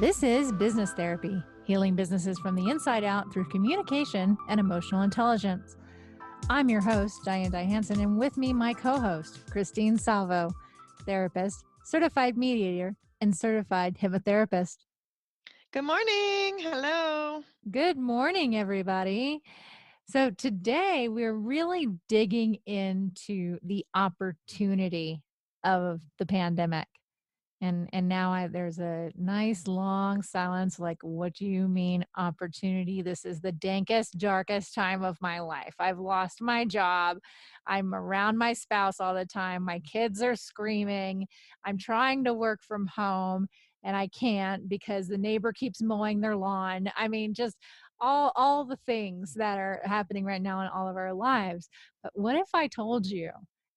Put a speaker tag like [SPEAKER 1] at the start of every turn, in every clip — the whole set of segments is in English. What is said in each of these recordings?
[SPEAKER 1] This is Business Therapy, healing businesses from the inside out through communication and emotional intelligence. I'm your host, Diane Hansen, and with me, my co host, Christine Salvo, therapist, certified mediator, and certified hypnotherapist.
[SPEAKER 2] Good morning. Hello.
[SPEAKER 1] Good morning, everybody. So, today we're really digging into the opportunity of the pandemic. And now there's a nice long silence. Like, what do you mean opportunity? This is the dankest, darkest time of my life. I've lost my job. I'm around my spouse all the time. My kids are screaming. I'm trying to work from home and I can't because the neighbor keeps mowing their lawn. I mean, just all the things that are happening right now in all of our lives. But what if I told you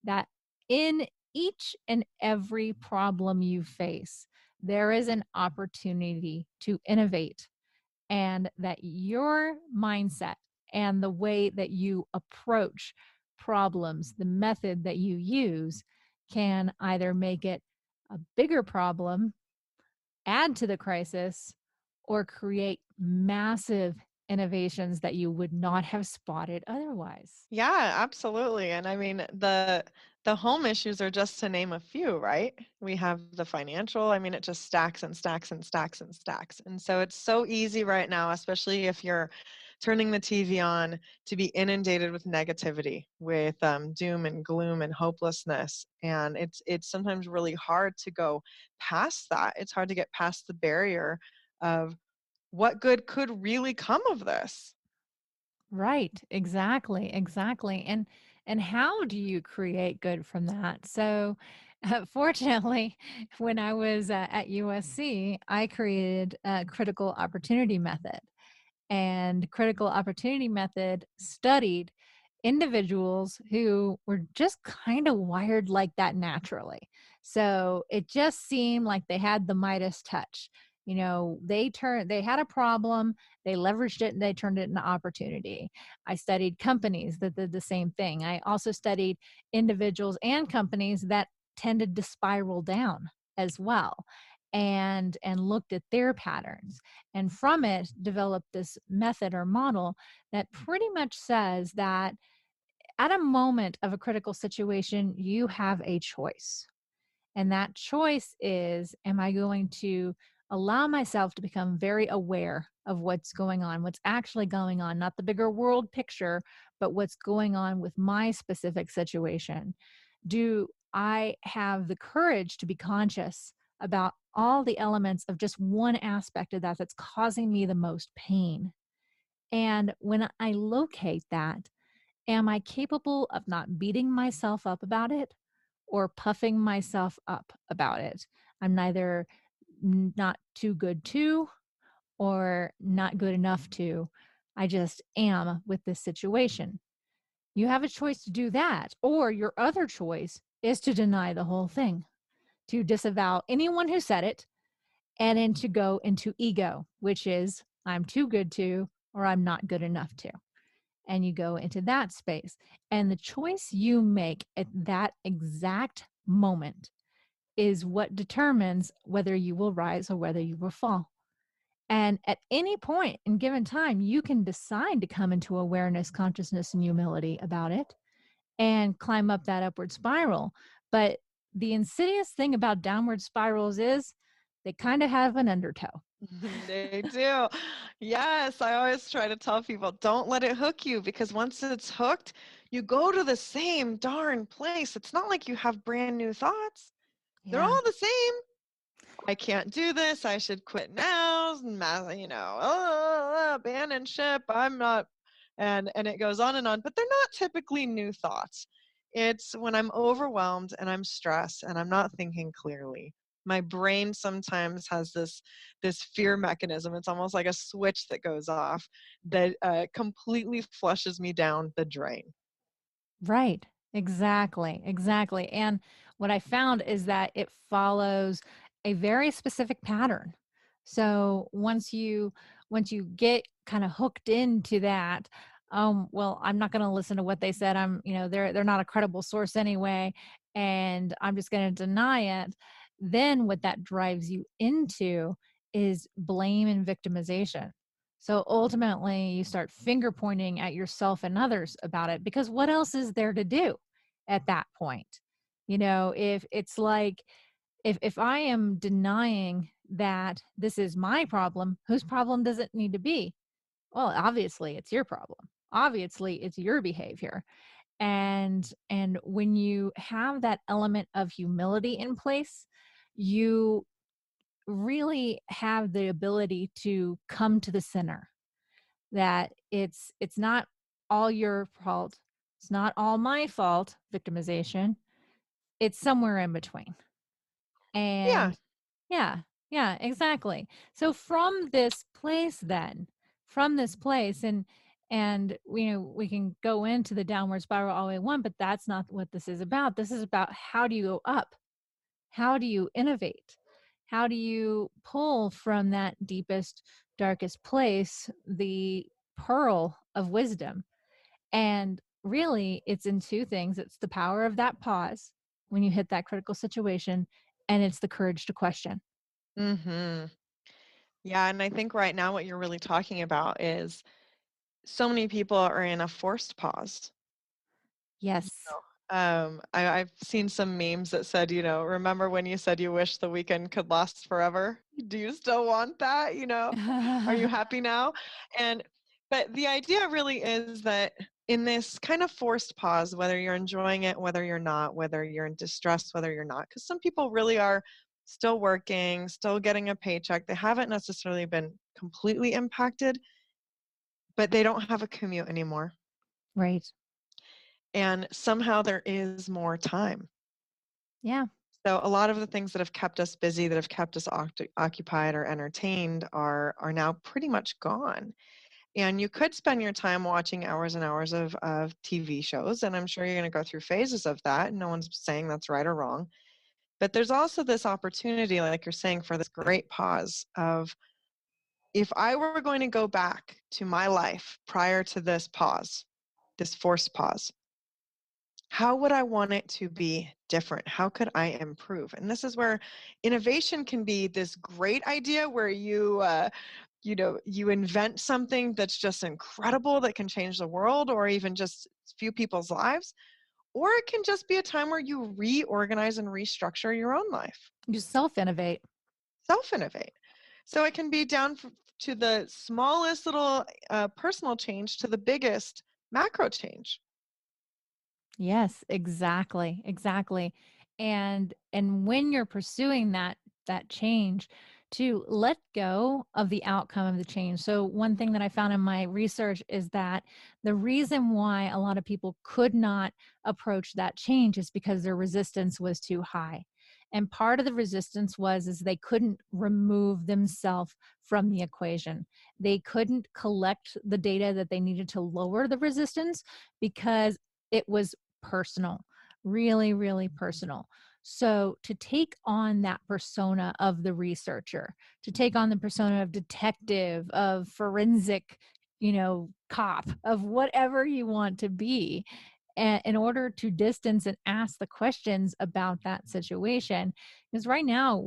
[SPEAKER 1] that in each and every problem you face, there is an opportunity to innovate, and that your mindset and the way that you approach problems, the method that you use, can either make it a bigger problem, add to the crisis, or create massive innovations that you would not have spotted otherwise.
[SPEAKER 2] Yeah, absolutely. And I mean, the home issues are just to name a few, right? We have the financial, I mean, it just stacks and stacks and stacks and stacks. And so it's so easy right now, especially if you're turning the TV on, to be inundated with negativity, with doom and gloom and hopelessness. And it's sometimes really hard to go past that. It's hard to get past the barrier of what good could really come of this.
[SPEAKER 1] Right, exactly. And how do you create good from that? So, fortunately, when I was at USC, I created a critical opportunity method. And critical opportunity method studied individuals who were just kind of wired like that naturally. So it just seemed like they had the Midas touch. You know, they had a problem, they leveraged it and they turned it into opportunity. I studied companies that did the same thing. I also studied individuals and companies that tended to spiral down as well, and looked at their patterns, and from it developed this method or model that pretty much says that at a moment of a critical situation, you have a choice. And that choice is, am I going to allow myself to become very aware of what's going on, what's actually going on, not the bigger world picture, but what's going on with my specific situation? Do I have the courage to be conscious about all the elements of just one aspect of that that's causing me the most pain? And when I locate that, am I capable of not beating myself up about it or puffing myself up about it? I'm neither not too good to or not good enough to. I just am with this situation. You have a choice to do that, or your other choice is to deny the whole thing, to disavow anyone who said it, and then to go into ego, which is I'm too good to, or I'm not good enough to. And you go into that space. And the choice you make at that exact moment is what determines whether you will rise or whether you will fall. And at any point in given time, you can decide to come into awareness, consciousness, and humility about it and climb up that upward spiral. But the insidious thing about downward spirals is they kind of have an undertow.
[SPEAKER 2] They do. Yes, I always try to tell people, don't let it hook you, because once it's hooked, you go to the same darn place. It's not like you have brand new thoughts. They're
[SPEAKER 1] Yeah.
[SPEAKER 2] all the same. I can't do this. I should quit now. Abandon ship. I'm not, and it goes on and on. But they're not typically new thoughts. It's when I'm overwhelmed and I'm stressed and I'm not thinking clearly. My brain sometimes has this fear mechanism. It's almost like a switch that goes off that completely flushes me down the drain.
[SPEAKER 1] Right. Exactly. And what I found is that it follows a very specific pattern. So once you get kind of hooked into that, well, I'm not going to listen to what they said. They're not a credible source anyway, and I'm just going to deny it. Then what that drives you into is blame and victimization. So ultimately, you start finger pointing at yourself and others about it because what else is there to do at that point? If it's like, if I am denying that this is my problem, whose problem does it need to be? Well, obviously, it's your problem. Obviously, it's your behavior. And when you have that element of humility in place, you really have the ability to come to the center, that it's not all your fault, it's not all my fault, victimization, it's somewhere in between.
[SPEAKER 2] Yeah.
[SPEAKER 1] And yeah, yeah, exactly. So from this place then, from this place, and we can go into the downward spiral all we want, but that's not what this is about. This is about, how do you go up? How do you innovate? How do you pull from that deepest, darkest place the pearl of wisdom? And really, it's in two things: it's the power of that pause when you hit that critical situation, and it's the courage to question.
[SPEAKER 2] Mhm. Yeah, and I think right now what you're really talking about is so many people are in a forced pause.
[SPEAKER 1] Yes.
[SPEAKER 2] I've seen some memes that said, remember when you said you wish the weekend could last forever? Do you still want that? Are you happy now? And but the idea really is that in this kind of forced pause, whether you're enjoying it, whether you're not, whether you're in distress, whether you're not, because some people really are still working, still getting a paycheck. They haven't necessarily been completely impacted, but they don't have a commute anymore.
[SPEAKER 1] Right.
[SPEAKER 2] And somehow there is more time.
[SPEAKER 1] Yeah.
[SPEAKER 2] So a lot of the things that have kept us busy, that have kept us occupied or entertained are now pretty much gone. And you could spend your time watching hours and hours of TV shows, and I'm sure you're going to go through phases of that. No one's saying that's right or wrong. But there's also this opportunity, like you're saying, for this great pause of, if I were going to go back to my life prior to this pause, this forced pause, how would I want it to be different? How could I improve? And this is where innovation can be this great idea where you invent something that's just incredible that can change the world or even just few people's lives. Or it can just be a time where you reorganize and restructure your own life,
[SPEAKER 1] You self innovate.
[SPEAKER 2] self innovate. So it can be down to the smallest little personal change to the biggest macro change.
[SPEAKER 1] Yes, exactly, exactly. And when you're pursuing that change, to let go of the outcome of the change. So one thing that I found in my research is that the reason why a lot of people could not approach that change is because their resistance was too high. And part of the resistance was is they couldn't remove themselves from the equation. They couldn't collect the data that they needed to lower the resistance because it was personal, really, really personal. So to take on that persona of the researcher, to take on the persona of detective, of forensic, cop, of whatever you want to be, in order to distance and ask the questions about that situation. Because right now,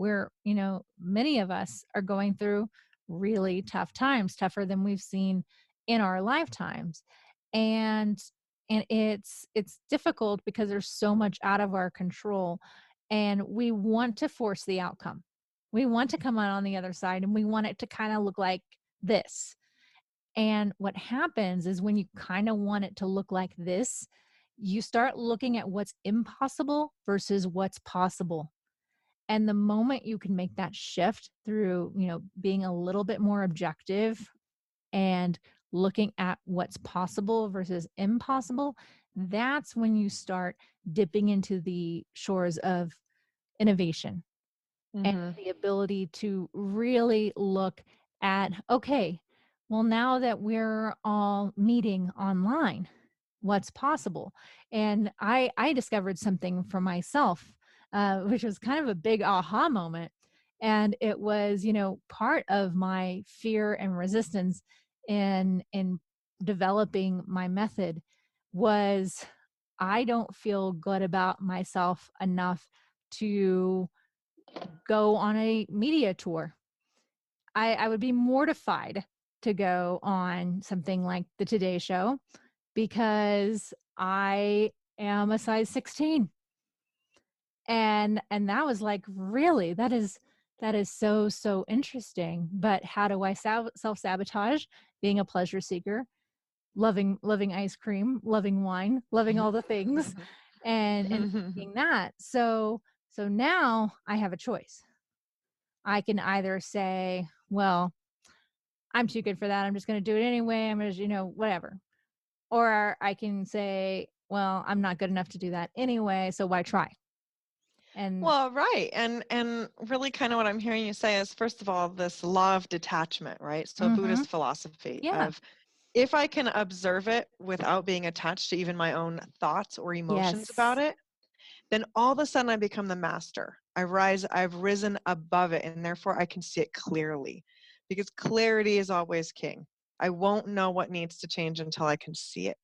[SPEAKER 1] many of us are going through really tough times, tougher than we've seen in our lifetimes. And it's difficult because there's so much out of our control, and we want to force the outcome. We want to come out on the other side, and we want it to kind of look like this. And what happens is, when you kind of want it to look like this, you start looking at what's impossible versus what's possible. And the moment you can make that shift through, being a little bit more objective and looking at what's possible versus impossible, that's when you start dipping into the shores of innovation and
[SPEAKER 2] Hmm.
[SPEAKER 1] the ability to really look at, okay, well, now that we're all meeting online, what's possible? And I discovered something for myself, which was kind of a big aha moment. And it was, part of my fear and resistance in developing my method was, I don't feel good about myself enough to go on a media tour. I would be mortified to go on something like the Today Show because I am a size 16. And that was like, really? That is so, so interesting. But how do I self-sabotage? Being a pleasure seeker, loving ice cream, loving wine, loving all the things, and being that. So now I have a choice. I can either say, well, I'm too good for that. I'm just going to do it anyway. I'm just, whatever. Or I can say, well, I'm not good enough to do that anyway, so why try? And
[SPEAKER 2] Well, right. And really kind of what I'm hearing you say is first of all, this law of detachment, right? So
[SPEAKER 1] mhm.
[SPEAKER 2] Buddhist philosophy
[SPEAKER 1] Yeah.
[SPEAKER 2] of if I can observe it without being attached to even my own thoughts or emotions about
[SPEAKER 1] Yes.
[SPEAKER 2] it, then all of a sudden I become the master. I've risen above it, and therefore I can see it clearly because clarity is always king. I won't know what needs to change until I can see it.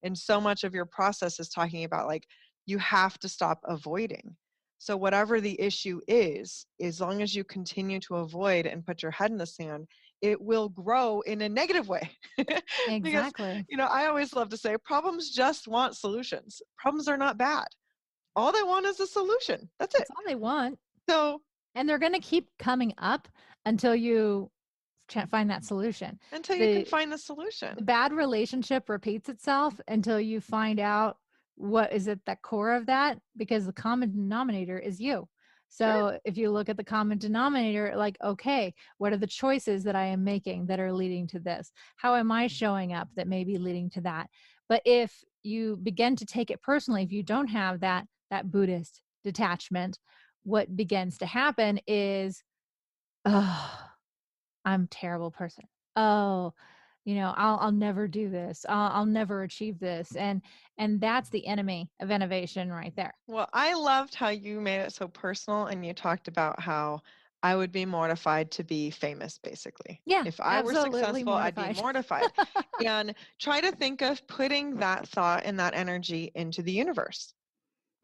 [SPEAKER 2] And so much of your process is talking about like you have to stop avoiding. So whatever the issue is, as long as you continue to avoid and put your head in the sand, it will grow in a negative way. Because,
[SPEAKER 1] Exactly.
[SPEAKER 2] I always love to say problems just want solutions. Problems are not bad. All they want is a solution. That's it.
[SPEAKER 1] That's all they want.
[SPEAKER 2] So
[SPEAKER 1] And they're going to keep coming up until you find that solution.
[SPEAKER 2] until you can
[SPEAKER 1] The
[SPEAKER 2] find the
[SPEAKER 1] the
[SPEAKER 2] solution.
[SPEAKER 1] bad relationship repeats itself until you find out what is at the core of that, because the common denominator is you.
[SPEAKER 2] Sure.
[SPEAKER 1] So if you look at the common denominator, like, okay, what are the choices that I am making that are leading to this? How am I showing up that may be leading to that? But if you begin to take it personally, if you don't have that Buddhist detachment, what begins to happen is, oh, I'm a terrible person. Oh, I'll never do this. I'll never achieve this. And that's the enemy of innovation right there.
[SPEAKER 2] Well, I loved how you made it so personal and you talked about how I would be mortified to be famous, basically.
[SPEAKER 1] Yeah,
[SPEAKER 2] If I were
[SPEAKER 1] absolutely
[SPEAKER 2] successful, I'd be
[SPEAKER 1] mortified.
[SPEAKER 2] mortified. And try to think of putting that thought and that energy into the universe.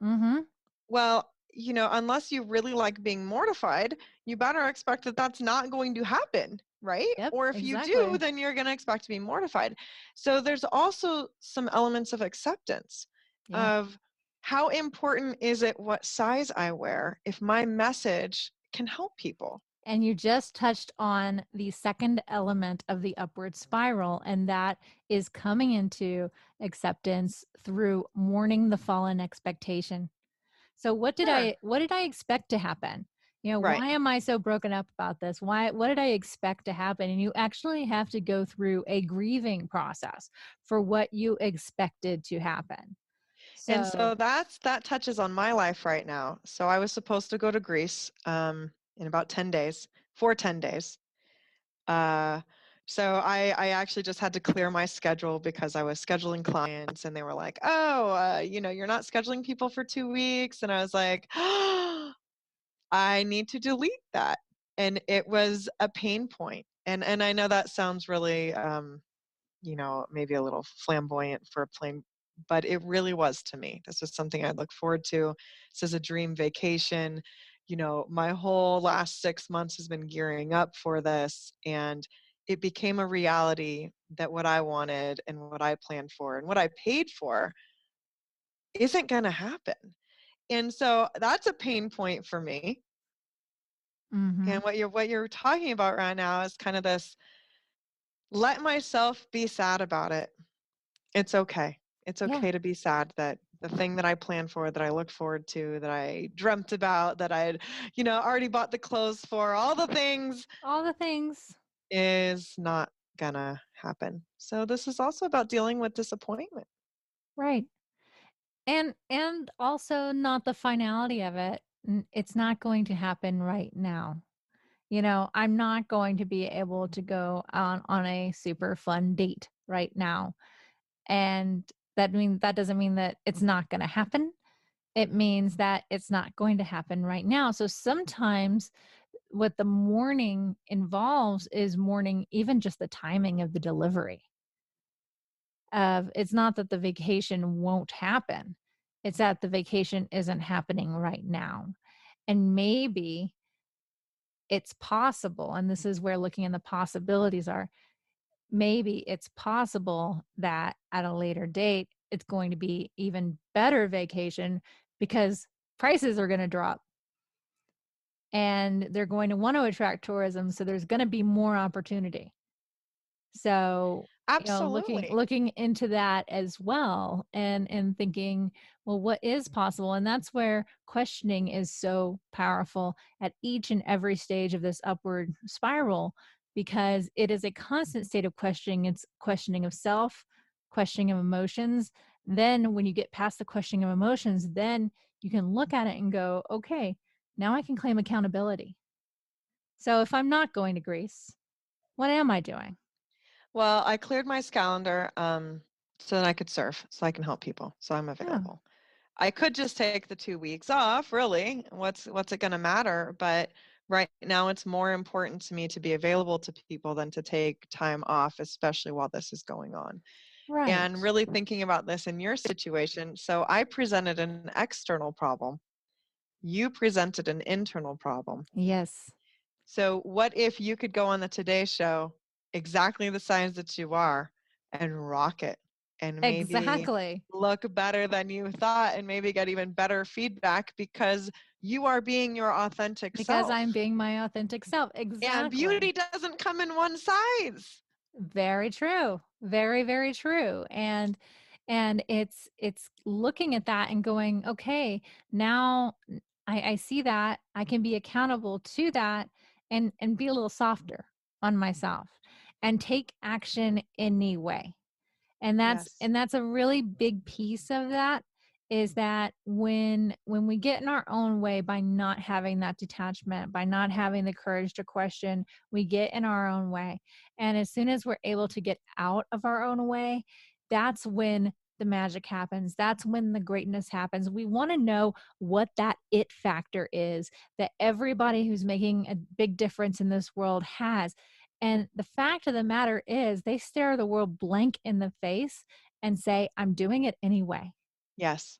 [SPEAKER 1] Mhm.
[SPEAKER 2] Well, unless you really like being mortified, you better expect that that's not going to happen, right?
[SPEAKER 1] Yep,
[SPEAKER 2] Or if you do,
[SPEAKER 1] exactly.
[SPEAKER 2] then you're going to expect to be mortified. So there's also some elements of acceptance
[SPEAKER 1] Yeah.
[SPEAKER 2] of how important is it what size I wear if my message can help people?
[SPEAKER 1] And you just touched on the second element of the upward spiral, and that is coming into acceptance through mourning the fallen expectation. So
[SPEAKER 2] Sure.
[SPEAKER 1] what did I expect to happen?
[SPEAKER 2] Right.
[SPEAKER 1] Why am I so broken up about this? What did I expect to happen? And you actually have to go through a grieving process for what you expected to happen.
[SPEAKER 2] And
[SPEAKER 1] So,
[SPEAKER 2] so that touches on my life right now. So I was supposed to go to Greece in about 10 days, for 10 days. Uh, so I actually just had to clear my schedule because I was scheduling clients and they were like, "Oh, you're not scheduling people for 2 weeks." And I was like, "I need to delete that." And it was a pain point. And I know that sounds really maybe a little flamboyant for a plane, but it really was to me. This was something I look forward to. This is a dream vacation. My whole last 6 months has been gearing up for this, and it became a reality that what I wanted and what I planned for and what I paid for isn't going to happen. And so that's a pain point for me.
[SPEAKER 1] mhm.
[SPEAKER 2] And what you're talking about right now is kind of this let myself be sad about it. It's okay. It's
[SPEAKER 1] Yeah,
[SPEAKER 2] okay to be sad that the thing that I planned for, that I look forward to, that I dreamt about, that I had, already bought the clothes for, all the things
[SPEAKER 1] all the things.
[SPEAKER 2] is not gonna happen. So this is also about dealing with disappointment.
[SPEAKER 1] Right. And also not the finality of it. It's not going to happen right now. I'm not going to be able to go on a super fun date right now. And that doesn't mean that it's not going to happen. It means that it's not going to happen right now. So sometimes what the mourning involves is mourning even just the timing of the delivery. Of It's not that the vacation won't happen. It's that the vacation isn't happening right now. And maybe it's possible, and this is where looking in the possibilities are. Maybe it's possible that at a later date, it's going to be even better vacation because prices are going to drop and they're going to want to attract tourism. So there's going to be more opportunity. So,
[SPEAKER 2] Absolutely.
[SPEAKER 1] looking into that as well and thinking, well, what is possible? And that's where questioning is so powerful at each and every stage of this upward spiral, because it is a constant state of questioning. It's questioning of self, questioning of emotions. Then when you get past the questioning of emotions, then you can look at it and go, okay, now I can claim accountability. So if I'm not going to Greece, what am I doing?
[SPEAKER 2] Well, I cleared my calendar so that I could serve, so I can help people. So I'm
[SPEAKER 1] Yeah.
[SPEAKER 2] available. I could just take the 2 weeks off, really. What's it going to matter? But right now, it's more important to me to be available to people than to take time off, especially while this is going on. And
[SPEAKER 1] Right.
[SPEAKER 2] really thinking about this in your situation. So I presented an external problem. You presented an internal problem.
[SPEAKER 1] Yes.
[SPEAKER 2] So what if you could go on the Today Show exactly the size that you are and rock it and maybe
[SPEAKER 1] Exactly.
[SPEAKER 2] look better than you thought and maybe get even better feedback because you are being your authentic
[SPEAKER 1] Because I'm
[SPEAKER 2] self.
[SPEAKER 1] being my authentic self.
[SPEAKER 2] And beauty
[SPEAKER 1] Exactly.
[SPEAKER 2] doesn't come in one size.
[SPEAKER 1] Very true. Very, very true. And it's looking at that and going, okay, now I see that. I can be accountable to that and be a little softer on myself and take action anyway.
[SPEAKER 2] Yes.
[SPEAKER 1] And that's a really big piece of that, is that when we get in our own way by not having that detachment, by not having the courage to question, we get in our own way. And as soon as we're able to get out of our own way, that's when the magic happens. That's when the greatness happens. We want to know what that it factor is that everybody who's making a big difference in this world has. And the fact of the matter is, they stare the world blank in the face and say, I'm doing it anyway.
[SPEAKER 2] Yes.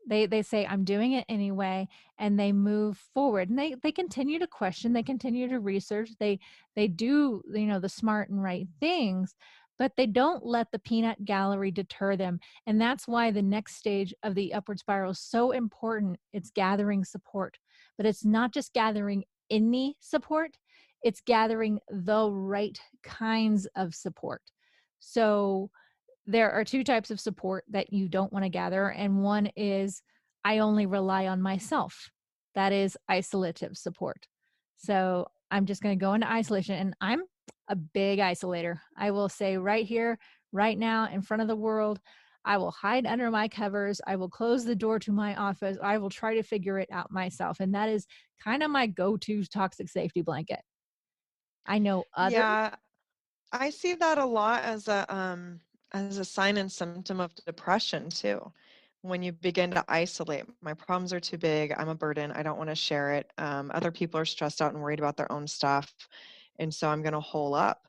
[SPEAKER 1] They say, I'm doing it anyway, and they move forward. And they continue to question, they continue to research, they do, the smart and right things, but they don't let the peanut gallery deter them. And that's why the next stage of the upward spiral is so important. It's gathering support, but it's not just gathering any support, it's gathering the right kinds of support. So there are two types of support that you don't want to gather. And one is, I only rely on myself. That is isolative support. So I'm just going to go into isolation. And I'm a big isolator. I will say right here, right now, in front of the world, I will hide under my covers. I will close the door to my office. I will try to figure it out myself. And that is kind of my go to toxic safety blanket. I know others.
[SPEAKER 2] Yeah, I see that a lot as a sign and symptom of depression too. When you begin to isolate, my problems are too big. I'm a burden. I don't want to share it. Other people are stressed out and worried about their own stuff, and so I'm going to hole up.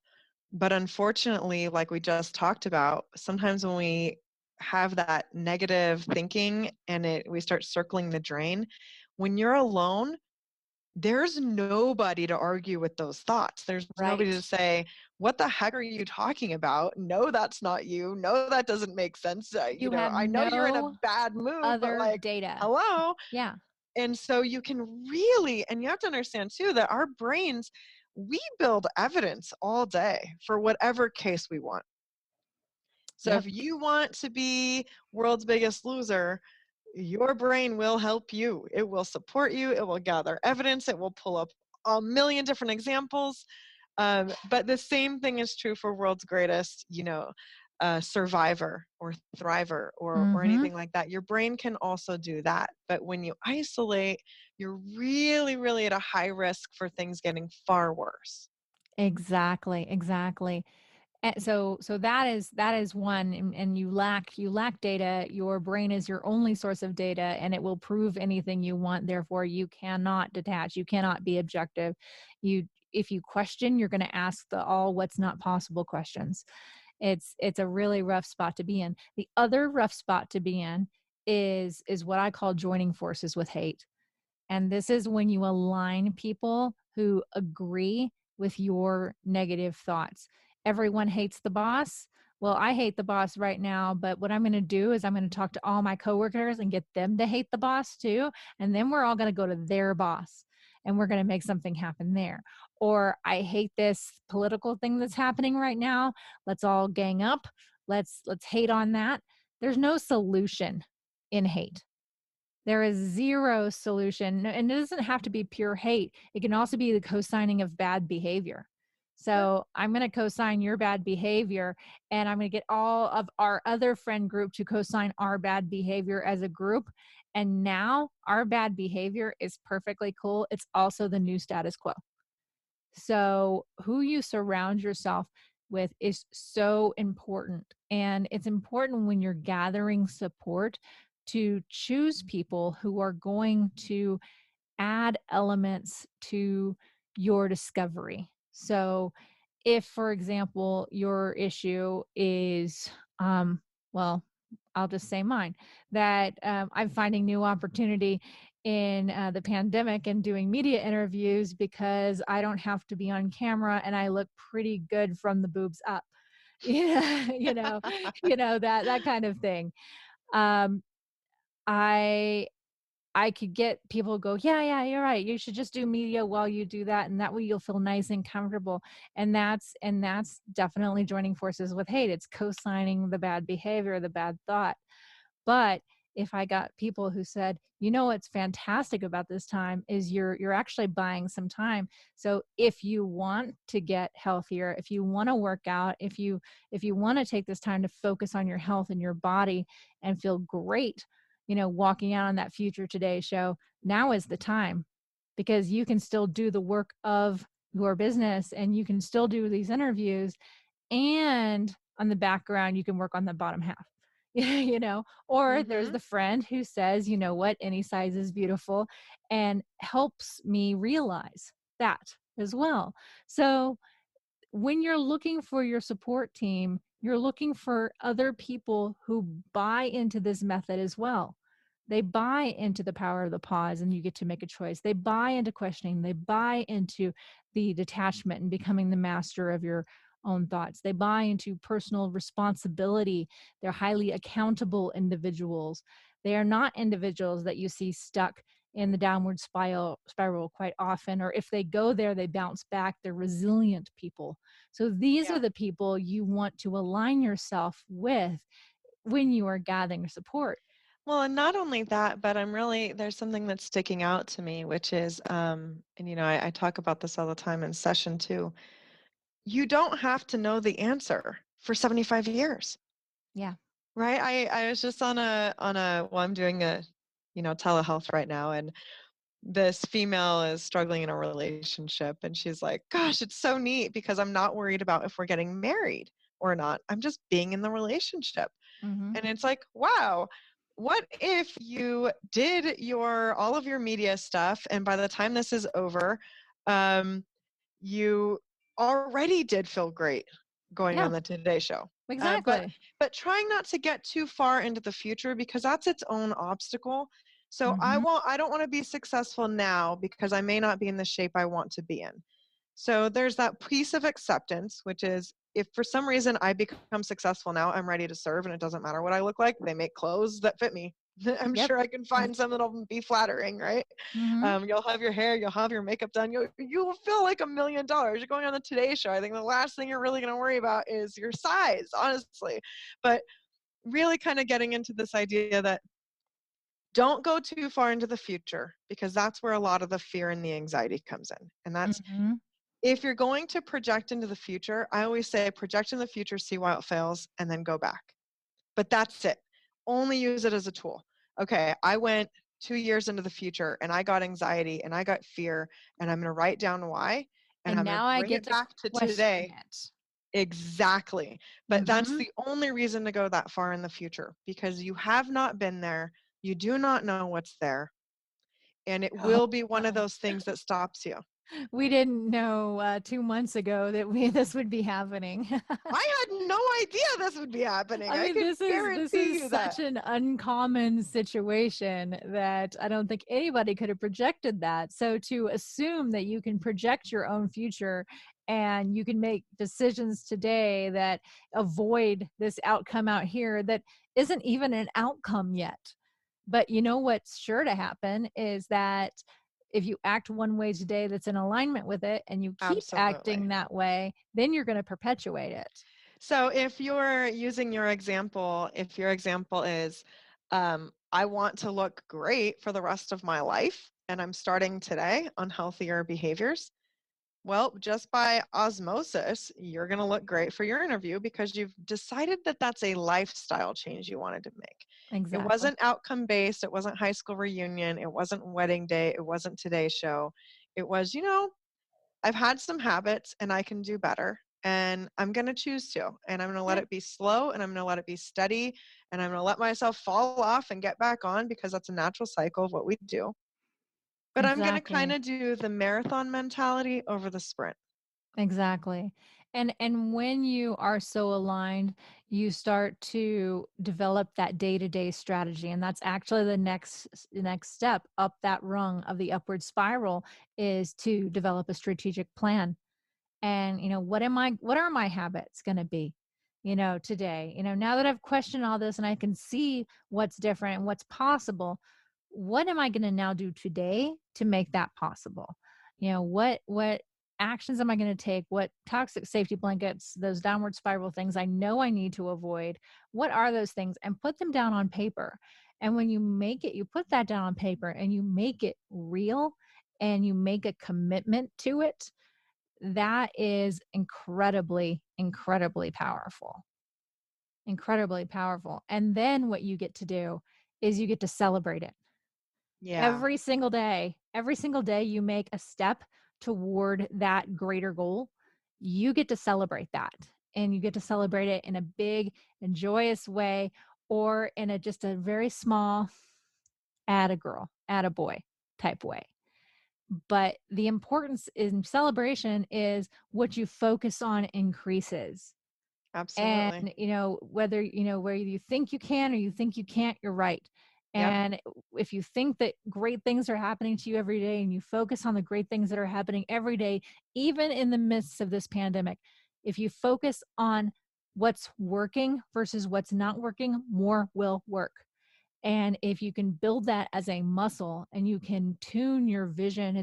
[SPEAKER 2] But unfortunately, like we just talked about, sometimes when we have that negative thinking and we start circling the drain, when you're alone, there's nobody to argue with those thoughts. There's nobody to
[SPEAKER 1] Right.
[SPEAKER 2] say, "What the heck are you talking about? No, that's not you. No, that doesn't make sense.
[SPEAKER 1] You have
[SPEAKER 2] I know you're in a
[SPEAKER 1] no
[SPEAKER 2] bad mood, but
[SPEAKER 1] other
[SPEAKER 2] like,
[SPEAKER 1] data.
[SPEAKER 2] hello."
[SPEAKER 1] Yeah.
[SPEAKER 2] And so you can really, and you have to understand too that our brains, we build evidence all day for whatever case we want. So if
[SPEAKER 1] Yep.
[SPEAKER 2] you want to be world's biggest loser, your brain will help you. It will support you. It will gather evidence. It will pull up a million different examples. But the same thing is true for world's greatest, survivor or thriver or
[SPEAKER 1] Mhm.
[SPEAKER 2] anything like that. Your brain can also do that. But when you isolate, you're really, really at a high risk for things getting far worse.
[SPEAKER 1] Exactly, exactly. And so that is one, and you lack data. Your brain is your only source of data, and it will prove anything you want. Therefore, you cannot detach. You cannot be objective. You If you question, you're going to ask the all what's not possible questions. It's a really rough spot to be in. The other rough spot to be in is what I call joining forces with hate. And this is when you align people who agree with your negative thoughts. Everyone hates the boss. Well, I hate the boss right now, but what I'm going to do is I'm going to talk to all my coworkers and get them to hate the boss too. And then we're all going to go to their boss and we're going to make something happen there. Or I hate this political thing that's happening right now. Let's all gang up. Let's hate on that. There's no solution in hate. There is zero solution, and it doesn't have to be pure hate. It can also be the co-signing of bad behavior.
[SPEAKER 2] Yep.
[SPEAKER 1] So I'm going to co-sign your bad behavior, and I'm going to get all of our other friend group to co-sign our bad behavior as a group. And now our bad behavior is perfectly cool. It's also the new status quo. So, who you surround yourself with is so important. And it's important when you're gathering support to choose people who are going to add elements to your discovery. So, if, for example, your issue is, well, I'll just say mine, that I'm finding new opportunity in the pandemic and doing media interviews because I don't have to be on camera and I look pretty good from the boobs up. Yeah, that kind of thing. Um, I I could get people to go, yeah, yeah, you're right. You should just do media while you do that, and that way you'll feel nice and comfortable. And that's definitely joining forces with hate. It's co-signing the bad behavior, the bad thought. But if I got people who said, what's fantastic about this time is you're actually buying some time. So if you want to get healthier, if you want to work out, if you want to take this time to focus on your health and your body and feel great, walking out on that Future Today show, now is the time because you can still do the work of your business and you can still do these interviews, and on the background you can work on the bottom half. Or there's
[SPEAKER 2] Mhm.
[SPEAKER 1] the friend who says, what, any size is beautiful, and helps me realize that as well. So when you're looking for your support team, you're looking for other people who buy into this method as well. They buy into the power of the pause and you get to make a choice. They buy into questioning. They buy into the detachment and becoming the master of your own thoughts. They buy into personal responsibility. They're highly accountable individuals. They are not individuals that you see stuck in the downward spiral quite often, or if they go there, they bounce back. They're resilient people. So these are
[SPEAKER 2] Yeah.
[SPEAKER 1] the people you want to align yourself with when you are gathering support.
[SPEAKER 2] Well, and not only that, but there's something that's sticking out to me, which is, and I talk about this all the time in session too. You don't have to know the answer for 75 years,
[SPEAKER 1] Yeah.
[SPEAKER 2] right? I was just well, I'm doing telehealth right now, and this female is struggling in a relationship, and she's like, gosh, it's so neat because I'm not worried about if we're getting married or not. I'm just being in the relationship.
[SPEAKER 1] Mm-hmm.
[SPEAKER 2] And it's like, wow, what if you did all of your media stuff, and by the time this is over, um, you already did feel great going
[SPEAKER 1] Yeah,
[SPEAKER 2] on the Today Show. But
[SPEAKER 1] exactly.
[SPEAKER 2] trying not to get too far into the future because that's its own obstacle. So
[SPEAKER 1] Mm-hmm.
[SPEAKER 2] I don't want to be successful now because I may not be in the shape I want to be in. So there's that piece of acceptance, which is if for some reason I become successful now, I'm ready to serve and it doesn't matter what I look like. They make clothes that fit me. I'm
[SPEAKER 1] Yep.
[SPEAKER 2] sure I can find some that'll be flattering, right?
[SPEAKER 1] Mm-hmm.
[SPEAKER 2] You'll have your hair, you'll have your makeup done. You'll feel like $1 million. You're going on the Today Show. I think the last thing you're really going to worry about is your size, honestly. But really kind of getting into this idea that don't go too far into the future because that's where a lot of the fear and the anxiety comes in. And that's
[SPEAKER 1] Mm-hmm.
[SPEAKER 2] if you're going to project into the future, I always say project in the future, see why it fails, and then go back. But that's it. Only use it as a tool. Okay, I went 2 years into the future and I got anxiety and I got fear, and I'm going to write down why and
[SPEAKER 1] And
[SPEAKER 2] I'm going to
[SPEAKER 1] now I
[SPEAKER 2] bring
[SPEAKER 1] get
[SPEAKER 2] it
[SPEAKER 1] to
[SPEAKER 2] back to
[SPEAKER 1] question
[SPEAKER 2] today.
[SPEAKER 1] it.
[SPEAKER 2] Exactly. But that's
[SPEAKER 1] Mm-hmm.
[SPEAKER 2] the only reason to go that far in the future because you have not been there. You do not know what's there. And it
[SPEAKER 1] Oh,
[SPEAKER 2] will be one of
[SPEAKER 1] no.
[SPEAKER 2] those things that stops you.
[SPEAKER 1] We didn't know 2 months ago that this would be happening.
[SPEAKER 2] I had no idea this would be happening.
[SPEAKER 1] I
[SPEAKER 2] I
[SPEAKER 1] mean,
[SPEAKER 2] can
[SPEAKER 1] this
[SPEAKER 2] guarantee
[SPEAKER 1] is
[SPEAKER 2] you that.
[SPEAKER 1] such an uncommon situation that I don't think anybody could have projected that. So to assume that you can project your own future and you can make decisions today that avoid this outcome out here that isn't even an outcome yet. But you know what's sure to happen is that if you act one way today that's in alignment with it and you keep
[SPEAKER 2] Absolutely.
[SPEAKER 1] acting that way, then you're going to perpetuate it.
[SPEAKER 2] So if you're using your example, if your example is, I want to look great for the rest of my life, and I'm starting today on healthier behaviors, well, just by osmosis, you're going to look great for your interview because you've decided that that's a lifestyle change you wanted to make. It
[SPEAKER 1] Exactly.
[SPEAKER 2] wasn't outcome based, it wasn't high school reunion, it wasn't wedding day, it wasn't Today Show. It was, I've had some habits and I can do better. And I'm going to choose to. And I'm going to let
[SPEAKER 1] Yep.
[SPEAKER 2] it be slow and I'm going to let it be steady. And I'm going to let myself fall off and get back on because that's a natural cycle of what we do. But I'm going to kind
[SPEAKER 1] Exactly.
[SPEAKER 2] of do the marathon mentality over the sprint.
[SPEAKER 1] Exactly. And when you are so aligned, you start to develop that day-to-day strategy, and that's actually the next step up that rung of the upward spiral is to develop a strategic plan. And what are my habits going to be today, now that I've questioned all this and I can see what's different and what's possible, what am I going to now do today to make that possible? What actions am I going to take? What toxic safety blankets, those downward spiral things I know I need to avoid, what are those things, and put them down on paper. And when you put that down on paper and you make it real and you make a commitment to it, that is incredibly, incredibly powerful. Incredibly powerful. And then what you get to do is you get to celebrate it.
[SPEAKER 2] Yeah,
[SPEAKER 1] Every single day you make a step toward that greater goal, you get to celebrate that. And you get to celebrate it in a big and joyous way or in a just a very small add a girl, add a boy type way. But the importance in celebration is what you focus on increases. And,
[SPEAKER 2] absolutely.
[SPEAKER 1] whether you think you can or you think you can't, you're right.
[SPEAKER 2] Yep.
[SPEAKER 1] And if you think that great things are happening to you every day and you focus on the great things that are happening every day, even in the midst of this pandemic, if you focus on what's working versus what's not working, more will work. And if you can build that as a muscle and you can tune your vision,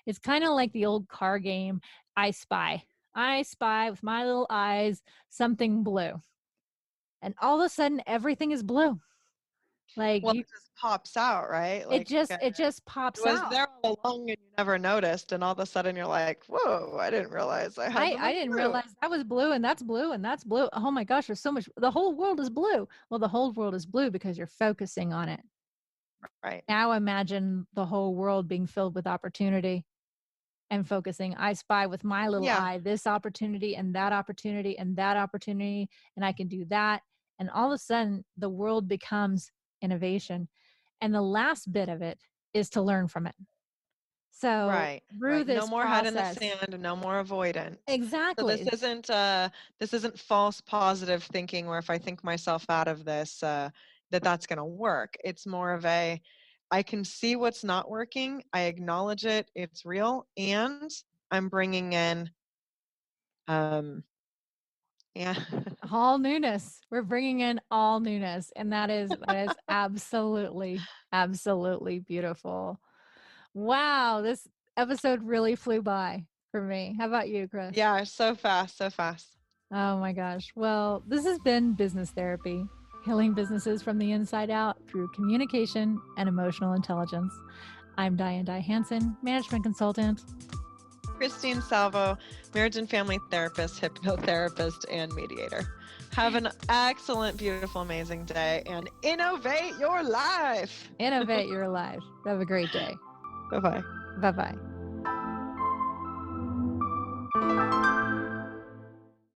[SPEAKER 1] it's kind of like the old car game, I Spy. I spy with my little eyes something blue. And all of a sudden everything is blue. Like
[SPEAKER 2] Well, it just pops out, right?
[SPEAKER 1] it just
[SPEAKER 2] It
[SPEAKER 1] pops
[SPEAKER 2] was
[SPEAKER 1] out.
[SPEAKER 2] there all along and you never noticed. And all of a sudden you're like, whoa, I didn't realize I had
[SPEAKER 1] I
[SPEAKER 2] something
[SPEAKER 1] didn't
[SPEAKER 2] blue.
[SPEAKER 1] realize that was blue and that's blue and that's blue. Oh my gosh, there's so much. The whole world is blue. Well, the whole world is blue because you're focusing on it.
[SPEAKER 2] Right.
[SPEAKER 1] Now imagine the whole world being filled with opportunity and focusing. I spy with my little
[SPEAKER 2] Yeah.
[SPEAKER 1] eye this opportunity and that opportunity and that opportunity, and I can do that. And all of a sudden, the world becomes innovation. And the last bit of it is to learn from it. So
[SPEAKER 2] Right,
[SPEAKER 1] through
[SPEAKER 2] right. No
[SPEAKER 1] this
[SPEAKER 2] more head in the
[SPEAKER 1] process,
[SPEAKER 2] sand, no more avoidance. So
[SPEAKER 1] exactly.
[SPEAKER 2] this isn't false positive thinking where if I think myself out of this, that's going to work. It's more of a I can see what's not working, I acknowledge it, it's real, and I'm bringing in yeah.
[SPEAKER 1] All newness. We're bringing in all newness, and that is absolutely, absolutely beautiful. Wow, this episode really flew by for me. How about you, Chris?
[SPEAKER 2] Yeah, so fast, so fast.
[SPEAKER 1] Oh my gosh. Well, this has been Business Therapy, healing businesses from the inside out through communication and emotional intelligence. I'm Diane Hansen, management consultant.
[SPEAKER 2] Christine Salvo, marriage and family therapist, hypnotherapist, and mediator. Have an excellent, beautiful, amazing day and innovate your life.
[SPEAKER 1] Innovate your life. Have a great day.
[SPEAKER 2] Bye bye.
[SPEAKER 1] Bye bye.